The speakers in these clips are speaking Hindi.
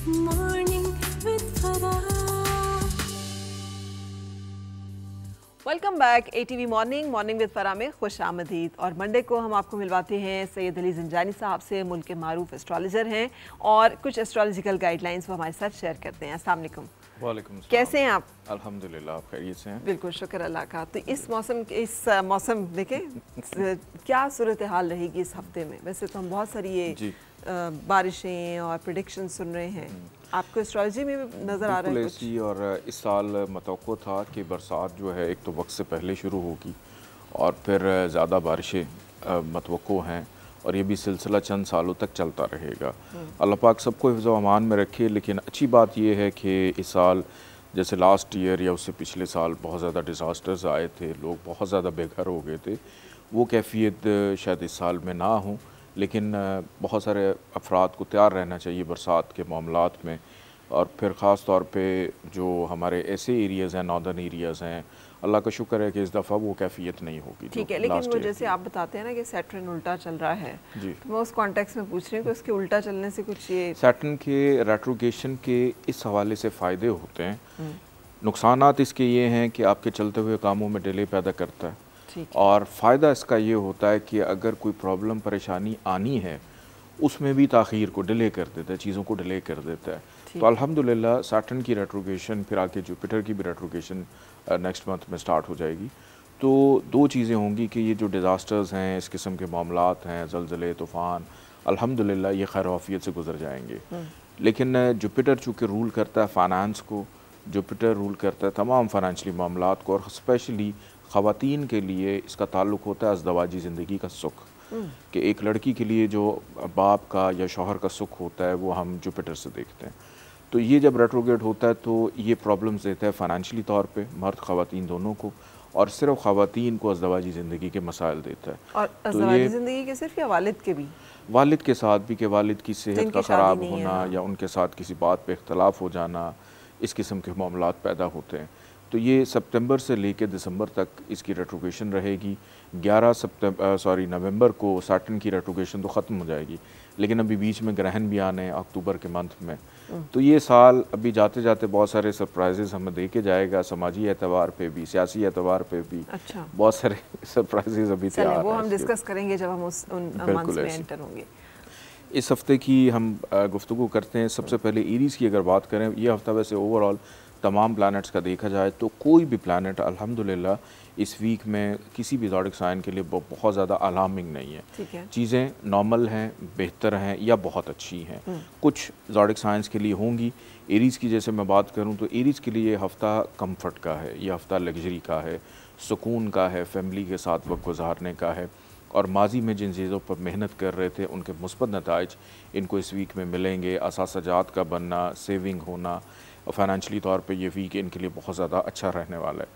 Morning with Farah. Welcome back ATV morning with Farah में खुश आमदीद। और मंडे को हम आपको मिलवाते हैं सैयद अली ज़ंजानी साहब से, मुल्क के मारूफ एस्ट्रोलॉजर हैं और कुछ एस्ट्रोलॉजिकल गाइडलाइंस वो हमारे साथ शेयर करते हैं। अस्सलाम वालेकुम। वालेकुम सलाम। कैसे हैं आप? अल्हम्दुलिल्लाह, आप खैरियत से हैं? बिल्कुल, शुक्र अल्लाह का। तो इस मौसम देखें क्या सूरत हाल रहेगी इस हफ्ते में। वैसे तो हम बहुत सारी ये बारिशें और प्रेडिक्शन सुन रहे हैं, आपको एस्ट्रोलॉजी में नज़र आ रहा है कुछ? ऐसी, और इस साल मतवक्को था कि बरसात जो है एक तो वक्त से पहले शुरू होगी और फिर ज़्यादा बारिशें मतवक्को हैं और ये भी सिलसिला चंद सालों तक चलता रहेगा। अल्लाह पाक सबको हिफ्ज़ व अमान में रखे। लेकिन अच्छी बात ये है कि इस साल जैसे लास्ट ईयर या उससे पिछले साल बहुत ज़्यादा डिज़ास्टर्स आए थे, लोग बहुत ज़्यादा बेघर हो गए थे, वो कैफियत शायद इस साल में ना हो। लेकिन बहुत सारे अफराद को तैयार रहना चाहिए बरसात के मामलात में। और फिर ख़ास तौर पे जो हमारे ऐसे एरियाज़ हैं, नॉर्दर्न एरियाज़ हैं, अल्लाह का शुक्र है कि इस दफ़ा वो कैफियत नहीं होगी। ठीक है, लेकिन वो जैसे आप बताते हैं ना कि सैटर्न उल्टा चल रहा है जी, तो मैं उस कॉन्टेक्स्ट में पूछ रही हूँ कि उसके उल्टा चलने से कुछ ये सैटर्न के रेट्रोगेशन के इस हवाले से फ़ायदे होते हैं। नुकसानात इसके ये हैं कि आपके चलते हुए कामों में डिले पैदा करता है और फ़ायदा इसका ये होता है कि अगर कोई प्रॉब्लम परेशानी आनी है उसमें भी ताख़ीर को डिले कर देता है, चीज़ों को डिले कर देता है। तो अल्हम्दुलिल्लाह सैटर्न की रेट्रोगेशन, फिर आके जुपिटर की भी रेट्रोगेशन नेक्स्ट मंथ में स्टार्ट हो जाएगी। तो दो चीज़ें होंगी कि ये जो डिज़ास्टर्स हैं, इस किस्म के मामलात हैं, ज़लज़ले, तूफ़ान, अल्हम्दुलिल्लाह ये खैर आफियत से गुजर जाएंगे। लेकिन जुपिटर चूँकि रूल करता है फ़ाइनेंस को, जुपिटर रूल करता है तमाम फ़ाइनेंशियली मामलात को, और स्पेशली ख़वातीन के लिए इसका ताल्लुक़ होता है अज़दवाजी ज़िंदगी का सुख, कि एक लड़की के लिए जो बाप का या शौहर का सुख होता है वो हम जुपिटर से देखते हैं। तो ये जब रेट्रोग्रेड होता है तो ये प्रॉब्लम्स देता है फ़ाइनेंशियली तौर पे मर्द ख़वातीन दोनों को, और सिर्फ ख़वातीन को अज़दवाजी ज़िंदगी के मसाइल देता है। और अज़दवाजी ज़िंदगी के सिर्फ या वालिद के भी? वालिद के साथ भी, कि वालिद की सेहत का ख़राब होना या उनके साथ किसी बात पे इख्तलाफ हो जाना, इस किस्म के मामलात पैदा होते हैं। तो ये सितंबर से लेकर दिसंबर तक इसकी रेट्रोगेशन रहेगी। 11 नवंबर को सैटर्न की रेट्रोगेशन तो ख़त्म हो जाएगी, लेकिन अभी बीच में ग्रहण भी आने हैं अक्टूबर के मंथ में। तो ये साल अभी जाते जाते बहुत सारे सरप्राइजेस हमें दे के जाएगा, समाजी एतबार पे भी, सियासी एतबार पे भी। अच्छा, बहुत सारे सरप्राइजेस अभी तैयार हैं, वो हम डिस्कस करेंगे जब हम उन मंथ्स में एंटर होंगे। इस हफ्ते की हम गुफ्तगू करते हैं। सबसे पहले एरीज़ की अगर बात करें, ये हफ्ता वैसे ओवरऑल तमाम प्लैनेट्स का देखा जाए तो कोई भी प्लैनेट अल्हम्दुलिल्लाह इस वीक में किसी भी ज़ोडिक साइन के लिए बहुत ज़्यादा अलार्मिंग नहीं है। चीज़ें नॉर्मल हैं, बेहतर हैं या बहुत अच्छी हैं। कुछ ज़ोडिक साइंस के लिए होंगी। एरीज़ की जैसे मैं बात करूं तो एरीज़ के लिए ये हफ़्ता कम्फ़र्ट का है, ये हफ़्ता लग्जरी का है, सुकून का है, फैमिली के साथ वक्त गुजारने का है, और माजी में जिन चीज़ों पर मेहनत कर रहे थे उनके मुस्बत नताइज इनको इस वीक में मिलेंगे। असासजात का बनना, सेविंग होना, फ़ाइनेंशियली तौर पे ये वीक इनके लिए बहुत ज़्यादा अच्छा रहने वाला है।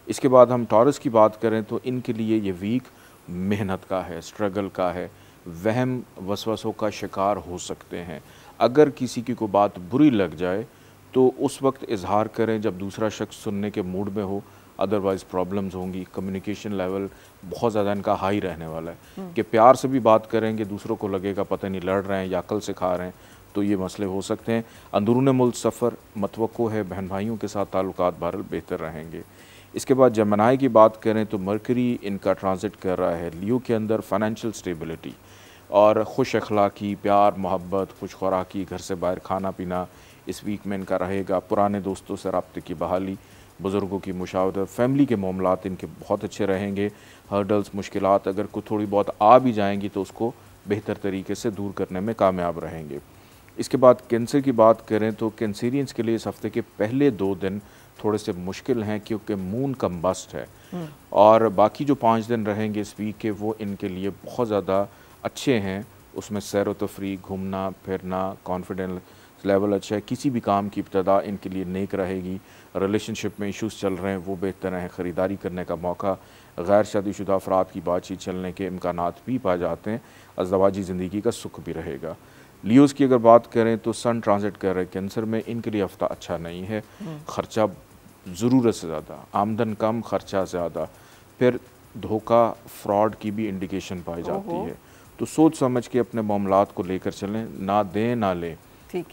इसके बाद हम टॉरस की बात करें तो इनके लिए ये वीक मेहनत का है, स्ट्रगल का है, वहम वसवसों का शिकार हो सकते हैं। अगर किसी की कोई बात बुरी लग जाए तो उस वक्त इजहार करें जब दूसरा शख्स सुनने के मूड में हो, अदरवाइज़ प्रॉब्लम्स होंगी। कम्युनिकेशन लेवल बहुत ज़्यादा इनका हाई रहने वाला है कि प्यार से भी बात करेंगे, दूसरों को लगेगा पता नहीं लड़ रहे हैं या अकल से खा रहे हैं, तो ये मसले हो सकते हैं। अंदरून मुल्क सफ़र मतवक्को है, बहन भाइयों के साथ ताल्लुकात बहरहाल बेहतर रहेंगे। इसके बाद जमनाई की बात करें तो मरकरी इनका ट्रांजिट कर रहा है लियो के अंदर। फ़ाइनेंशियल स्टेबिलिटी और खुश अखलाकी, प्यार मोहब्बत, खुश खुराकी, घर से बाहर खाना पीना इस वीक में इनका रहेगा। पुराने दोस्तों से रब्ते की बहाली, बुज़ुर्गों की मुशावरत, फ़ैमिली के मामलात इनके बहुत अच्छे रहेंगे। हर्डल्स, मुश्किलात अगर कुछ थोड़ी बहुत आ भी जाएंगी तो उसको बेहतर तरीके से दूर करने में कामयाब रहेंगे। इसके बाद कैंसर की बात करें तो कैंसरियंस के लिए इस हफ्ते के पहले 2 दिन थोड़े से मुश्किल हैं क्योंकि मून कम्बस्ट है, और बाकी जो 5 दिन रहेंगे इस वीक के वो इनके लिए बहुत ज़्यादा अच्छे हैं। उसमें सैर व तफरी, घूमना फिरना, कॉन्फिडेंस लेवल अच्छा है। किसी भी काम की इब्तदा इनके लिए नेक रहेगी। रिलेशनशिप में इश्यूज़ चल रहे हैं वो बेहतर हैं। ख़रीदारी करने का मौका, गैर शादीशुदा अफराद की बातचीत चलने के इम्कानात भी पाए जाते हैं। अज़दवाजी ज़िंदगी का सुख भी रहेगा। लियोज़ की अगर बात करें तो सन ट्रांजिट कर रहे कैंसर में, इनके लिए हफ्ता अच्छा नहीं है। ख़र्चा ज़रूरत से ज़्यादा, आमदन कम, ख़र्चा ज़्यादा, फिर धोखा, फ्रॉड की भी इंडिकेशन पाई जाती है। तो सोच समझ के अपने मामलात को लेकर चलें, ना दें ना लें,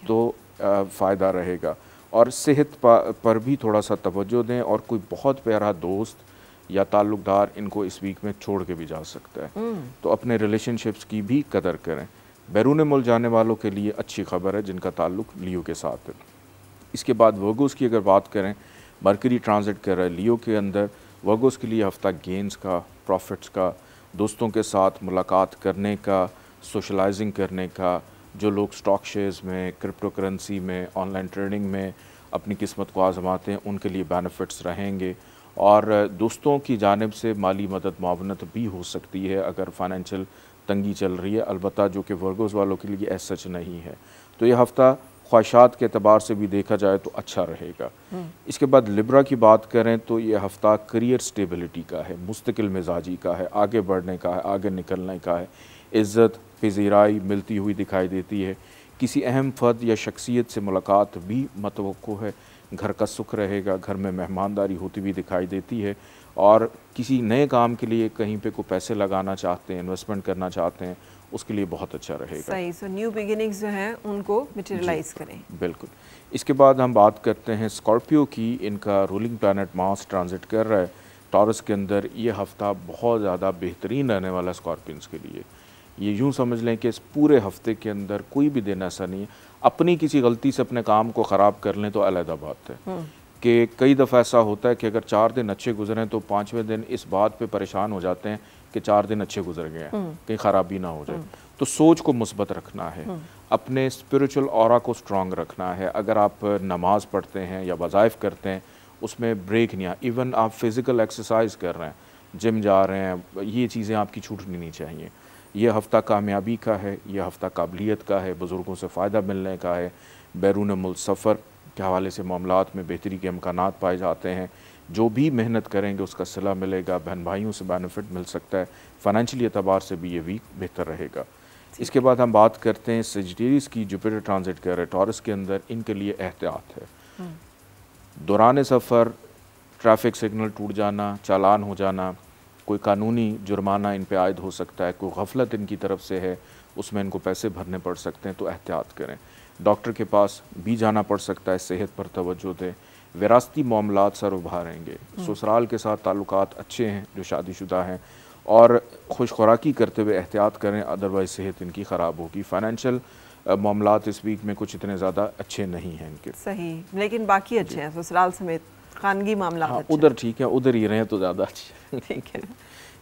तो फ़ायदा रहेगा। और सेहत पर भी थोड़ा सा तवज्जो दें, और कोई बहुत प्यारा दोस्त या ताल्लुक़दार इनको इस वीक में छोड़ के भी जा सकता है, तो अपने रिलेशनशिप्स की भी कदर करें। बैरून मुल्क जाने वालों के लिए अच्छी खबर है जिनका ताल्लुक़ लियो के साथ है। इसके बाद वर्गोस की अगर बात करें, मरकरी ट्रांजिट कर रहा है लियो के अंदर। वर्गोस के लिए हफ्ता गेंस का, प्रॉफिट्स का, दोस्तों के साथ मुलाकात करने का, सोशलाइजिंग करने का। जो लोग स्टॉक शेयर्स में, क्रिप्टो करेंसी में, ऑनलाइन ट्रेडिंग में अपनी किस्मत को आजमाते हैं, उनके लिए बेनिफिट्स रहेंगे। और दोस्तों की जानिब से माली मदद, मुआवनत भी हो सकती है अगर फाइनेंशियल तंगी चल रही है, अलबत्ता जो कि वर्गोस वालों के लिए ऐसा सच नहीं है। तो ये हफ़्ता ख्वाहिशात के अतबार से भी देखा जाए तो अच्छा रहेगा। इसके बाद लिब्रा की बात करें तो ये हफ़्ता करियर स्टेबिलिटी का है, मुस्तकिल मिजाजी का है, आगे बढ़ने का है, आगे निकलने का है। इज़्ज़त पज़ीराई मिलती हुई दिखाई देती है। किसी अहम फ़र्द या शख्सियत से मुलाकात भी मतवक्को है। घर का सुख रहेगा, घर में मेहमानदारी होती हुई दिखाई देती है। और किसी नए काम के लिए कहीं पे को पैसे लगाना चाहते हैं, इन्वेस्टमेंट करना चाहते हैं, उसके लिए बहुत अच्छा रहेगा। सही। सो न्यू बिगिनिंग्स जो हैं उनको मटेरियलाइज करें। बिल्कुल। इसके बाद हम बात करते हैं स्कॉर्पियो की। इनका रूलिंग प्लैनेट मार्स ट्रांजिट कर रहा है टॉरस के अंदर। ये हफ़्ता बहुत ज़्यादा बेहतरीन रहने वाला स्कॉर्पियंस के लिए। ये यूँ समझ लें कि इस पूरे हफ्ते के अंदर कोई भी दिन ऐसा नहीं है, अपनी किसी गलती से अपने काम को ख़राब कर लें तो अलग बात है। कि कई दफ़ा ऐसा होता है कि अगर 4 दिन अच्छे गुजरें तो 5वें दिन इस बात पे परेशान हो जाते हैं कि 4 दिन अच्छे गुजर गए हैं, कहीं ख़राबी ना हो जाए। तो सोच को मुस्बत रखना है, अपने स्पिरिचुअल ऑरा को स्ट्रॉन्ग रखना है। अगर आप नमाज़ पढ़ते हैं या वज़ाइफ करते हैं, उसमें ब्रेक नहीं। इवन आप फिज़िकल एक्सरसाइज कर रहे हैं, जिम जा रहे हैं, ये चीज़ें आपकी छूटनी नहीं चाहिए। ये हफ़्ता कामयाबी का है, ये हफ़्ता काबिलियत का है, बुज़ुर्गों से फ़ायदा मिलने का है। बैरून मुल्क सफ़र के हवाले से मामलात में बेहतरी के इम्कानात पाए जाते हैं। जो भी मेहनत करेंगे उसका सिला मिलेगा, बहन भाइयों से बेनिफिट मिल सकता है। फ़ाइनेंशियली एतबार से भी ये वीक बेहतर रहेगा। इसके बाद हम बात करते हैं सेजिटेरियस की। जुपिटर ट्रांजिट कर रहे टॉरस के अंदर, इनके लिए एहतियात है। दौरान सफ़र ट्रैफिक सिग्नल टूट जाना, चालान हो जाना, कोई कानूनी जुर्माना इन पे आयद हो सकता है, कोई गफलत इनकी तरफ से है, उसमें इनको पैसे भरने पड़ सकते हैं, तो एहतियात करें। डॉक्टर के पास भी जाना पड़ सकता है, सेहत पर तवज्जो दें। विरासती मामलात सर उभारेंगे। ससुराल के साथ ताल्लुकात अच्छे हैं जो शादीशुदा हैं, और खुश खुराकी करते हुए एहतियात करें, अदरवाइज़ सेहत इनकी ख़राब होगी। फ़ाइनेंशियल मामलात इस वीक में कुछ इतने ज़्यादा अच्छे नहीं हैं इनके। सही, लेकिन बाकी अच्छे हैं, ससुराल समेत खानगी मामला। हाँ, उधर ठीक है, उधर ही रहें तो ज़्यादा अच्छे। ठीक है।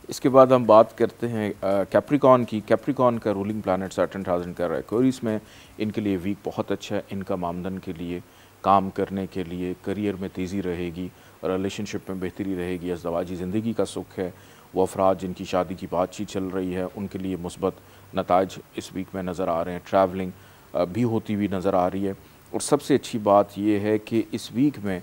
इसके बाद हम बात करते हैं कैप्रिकॉन की। कैप्रिकॉन का रूलिंग प्लैनेट सैटर्न ट्रांजिट कर रहा है एक्वेरियस में। इनके लिए वीक बहुत अच्छा है। इनका आमदन के लिए, काम करने के लिए, करियर में तेज़ी रहेगी, रिलेशनशिप में बेहतरी रहेगी, अज़दवाजी ज़िंदगी का सुख है। वो अफराद जिनकी शादी की बातचीत चल रही है उनके लिए मुस्बत नताइज इस वीक में नज़र आ रहे हैं। ट्रैवलिंग भी होती हुई नज़र आ रही है। और सबसे अच्छी बात यह है कि इस वीक में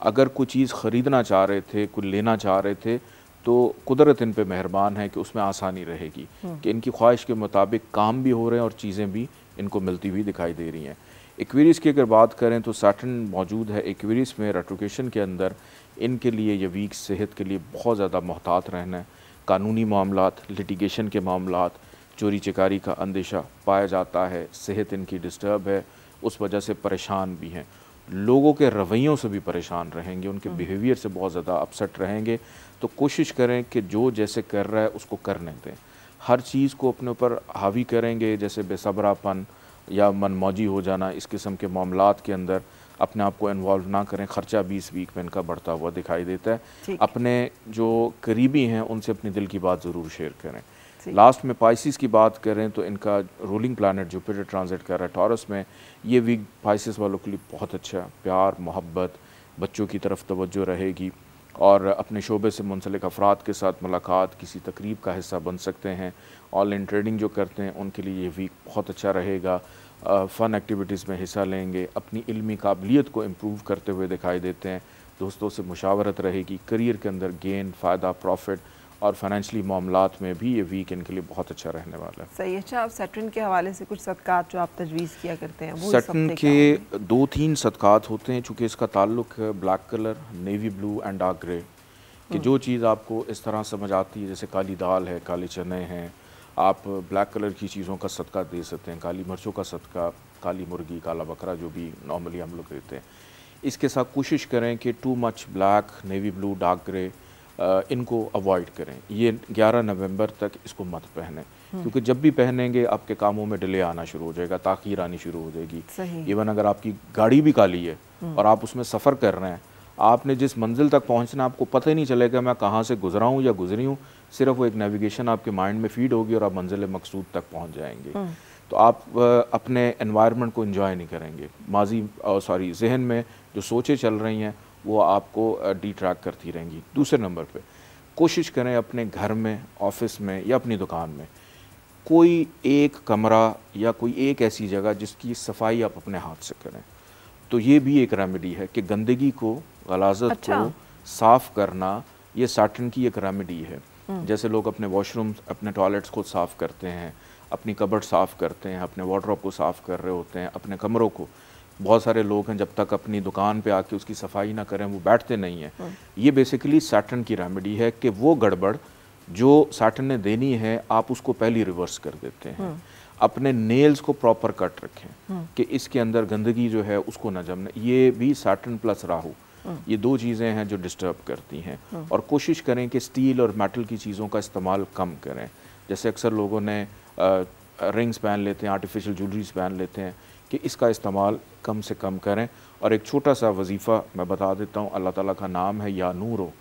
अगर कोई चीज़ ख़रीदना चाह रहे थे, कुछ लेना चाह रहे थे, तो कुदरत इन पे मेहरबान है कि उसमें आसानी रहेगी कि इनकी ख्वाहिश के मुताबिक काम भी हो रहे हैं और चीज़ें भी इनको मिलती हुई दिखाई दे रही हैं। एक्वेरियस की अगर बात करें तो सैटर्न मौजूद है एक्वेरियस में रेट्रोकेशन के अंदर। इनके लिए ये वीक सेहत के लिए बहुत ज़्यादा मोहतात रहना है। कानूनी मामलात, लिटिगेशन के मामलात, चोरी चकारी का अंदेशा पाया जाता है। सेहत इनकी डिस्टर्ब है, उस वजह से परेशान भी हैं। लोगों के रवैयों से भी परेशान रहेंगे, उनके बिहेवियर से बहुत ज़्यादा अपसेट रहेंगे। तो कोशिश करें कि जो जैसे कर रहा है उसको करने दें। हर चीज़ को अपने ऊपर हावी करेंगे, जैसे बेसब्रापन या मनमौजी हो जाना, इस किस्म के मामलात के अंदर अपने आप को इन्वॉल्व ना करें। ख़र्चा भी इस वीक में इनका बढ़ता हुआ दिखाई देता है। अपने जो करीबी हैं उनसे अपनी दिल की बात ज़रूर शेयर करें। लास्ट में पाइसिस की बात करें तो इनका रूलिंग प्लैनेट जुपिटर ट्रांजिट कर रहा है टॉरस में। ये वीक पाइसिस वालों के लिए बहुत अच्छा है। प्यार, मोहब्बत, बच्चों की तरफ तवज्जो रहेगी, और अपने शोबे से मुंसलिक अफराद के साथ मुलाकात, किसी तकरीब का हिस्सा बन सकते हैं। ऑनलाइन ट्रेडिंग जो करते हैं उनके लिए ये वीक बहुत अच्छा रहेगा। फ़न एक्टिविटीज़ में हिस्सा लेंगे, अपनी इल्मी काबिलियत को इम्प्रूव करते हुए दिखाई देते हैं। दोस्तों से मुशावरत रहेगी, करियर के अंदर गेन, फ़ायदा, प्रॉफिट, और फाइनेंशियली मामलात में भी ये वीक इनके लिए बहुत अच्छा रहने वाला है। सही। अच्छा, आप सैटर्न के हवाले से कुछ सदकात जो आप तजवीज़ किया करते हैं वो सैटर्न के 2-3 सदकात होते हैं, चूँकि इसका ताल्लुक black colour, navy blue and dark grey, कि जो चीज़ आपको इस तरह समझ आती है, जैसे काली दाल है, काले चने हैं, आप ब्लैक कलर की चीज़ों का सदका दे सकते हैं। काली मिर्चों का सदका, काली मुर्गी, काला बकरा जो भी नॉर्मली हम लोग लेते हैं। इसके साथ कोशिश करें कि too much black, navy blue, dark grey इनको अवॉइड करें। ये 11 नवंबर तक इसको मत पहने, क्योंकि जब भी पहनेंगे आपके कामों में डिले आना शुरू हो जाएगा, ताख़ीर आनी शुरू हो जाएगी। इवन अगर आपकी गाड़ी भी काली है और आप उसमें सफ़र कर रहे हैं, आपने जिस मंजिल तक पहुंचना आपको पता ही नहीं चलेगा मैं कहाँ से गुजरा हूँ या गुजरी हूँ। सिर्फ वो एक नेविगेशन आपके माइंड में फीड होगी और आप मंजिल मकसूद तक पहुँच जाएंगे। तो आप अपने एनवायरनमेंट को एंजॉय नहीं करेंगे। जहन में जो सोचें चल रही हैं वो आपको डिट्रैक्ट करती रहेंगी। दूसरे नंबर पे कोशिश करें अपने घर में, ऑफिस में या अपनी दुकान में कोई एक कमरा या कोई एक ऐसी जगह जिसकी सफाई आप अपने हाथ से करें। तो ये भी एक रेमेडी है कि गंदगी को, गलाजत को साफ़ करना, ये सैटर्न की एक रेमेडी है। जैसे लोग अपने वॉशरूम, अपने टॉयलेट्स को साफ़ करते हैं, अपनी कबर्ड साफ़ करते हैं, अपने वार्डरोब को साफ़ कर रहे होते हैं, अपने कमरों को। बहुत सारे लोग हैं जब तक अपनी दुकान पे आके उसकी सफाई ना करें वो बैठते नहीं हैं। ये बेसिकली सैटर्न की रेमेडी है कि वो गड़बड़ जो सैटर्न ने देनी है आप उसको पहले रिवर्स कर देते हैं। अपने नेल्स को प्रॉपर कट रखें कि इसके अंदर गंदगी जो है उसको न जमने। ये भी सैटर्न प्लस राहु, ये दो चीज़ें हैं जो डिस्टर्ब करती हैं। और कोशिश करें कि स्टील और मेटल की चीज़ों का इस्तेमाल कम करें। जैसे अक्सर लोगों ने रिंग्स पहन लेते हैं, आर्टिफिशियल ज्वेलरीज पहन लेते हैं, कि इसका इस्तेमाल कम से कम करें। और एक छोटा सा वजीफ़ा मैं बता देता हूँ, अल्लाह ताला का नाम है या नूरो,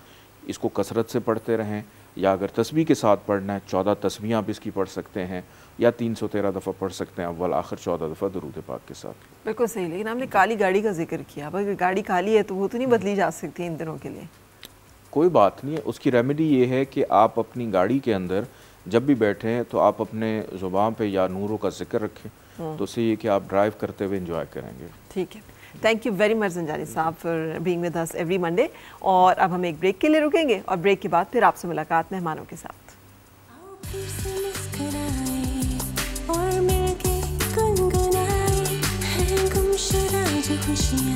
इसको कसरत से पढ़ते रहें। या अगर तस्बीह के साथ पढ़ना है 14 तस्बीह आप इसकी पढ़ सकते हैं, या 313 दफ़ा पढ़ सकते हैं अव्वल आखिर 14 दफ़ा दरूद पाक के साथ। बिल्कुल सही। लेकिन आपने काली गाड़ी का जिक्र किया, अगर गाड़ी काली है तो वो तो नहीं बदली जा सकती इन दिनों के लिए? कोई बात नहीं है, उसकी रेमेडी ये है कि आप अपनी गाड़ी के अंदर जब भी बैठे हैं तो आप अपने ज़ुबान पे या नूरों का जिक्र रखें, तो उससे ये कि आप ड्राइव करते हुए एंजॉय करेंगे। ठीक है, thank you very much Zanjani साहब for being with us every Monday. और अब हम एक ब्रेक के लिए रुकेंगे और ब्रेक के बाद फिर आपसे मुलाकात मेहमानों के साथ। और मिलके गुनगुनाए हैं गुमशुदा जो खुशियाँ।